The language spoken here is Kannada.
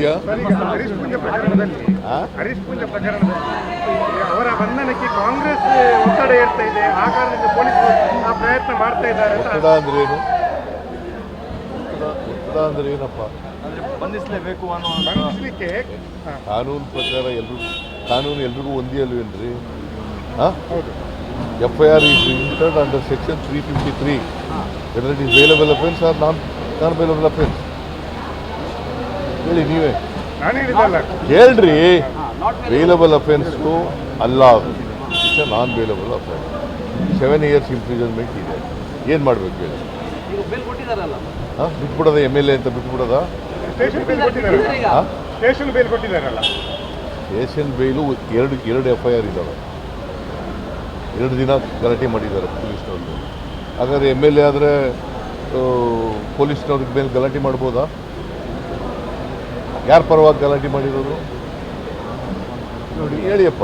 ಇದೆಯಾ? ಹರೀಶ್ ಪೂಂಜಾ ಪ್ರಕರಣದಲ್ಲಿ ಅವರ ಬಂಧನಕ್ಕೆ ಕಾಂಗ್ರೆಸ್ ಒತ್ತಡ ಏರ್ತಾ ಇದೆ, ಆ ಕಾರಣದಿಂದ ಪೊಲೀಸರು ಆ ಪ್ರಯತ್ನ ಮಾಡ್ತಾ ಇದ್ದಾರೆ. ಒತ್ತಡ ಅಂದ್ರೆ ಏನು? ಒತ್ತಡ ಅಂದ್ರೆ ಏನಪ್ಪ? ಬಂಧಿಸಲೇಬೇಕು ಬಂಧಿಸಲಿಕ್ಕೆ ಕಾನೂನು ಪ್ರಕಾರ ಕಾನೂನು ಎಲ್ರಿಗೂ ಒಂದೇ ಅಲ್ವೇನ್ರಿ? ಹೌದು. FIR is registered under section 353, whether it is bailable offence or non bailable offence. ಹೇಳಿ ನೀವೇ, ನಾನು ಹೇಳಿದ್ದಲ್ಲ. ಹೇಳ್ರಿ. ಬೇಲಬಲ್ ಅಫೆನ್ಸ್ಗೂ ಅಲ್ಲ, it's a non bailable offence. 7 years imprisonment ಇದೆ. ಏನು ಮಾಡಬೇಕು ಹೇಳಿ? ಬಿಟ್ಬಿಡೋದ MLA ಅಂತ ಬಿಟ್ಬಿಡೋದ? ಸ್ಟೇಷನ್ ಬೇಲ್ ಕೊಟ್ಟಿದ್ದಾರಲ್ಲ. ಸ್ಟೇಷನ್ ಬೇಲ್ ಕೊಟ್ಟಿದ್ದಾರಲ್ಲ. ಸ್ಟೇಷನ್ ಬೇಲು ಎರಡು FIR ಇದ್ದಾವೆ. 2 ದಿನ ಗಲಾಟೆ ಮಾಡಿದ್ದಾರೆ ಪೊಲೀಸ್ನವ್ರಿಗೆ. ಹಾಗಾದ್ರೆ MLA ಆದರೆ ಪೊಲೀಸ್ನವ್ರಿಗೆ ಮೇಲೆ ಗಲಾಟೆ ಮಾಡ್ಬೋದಾ? ಯಾರ ಪರವಾಗಿ ಗಲಾಟೆ ಮಾಡಿರೋದು ನೋಡಿ, ಹೇಳಿಯಪ್ಪ.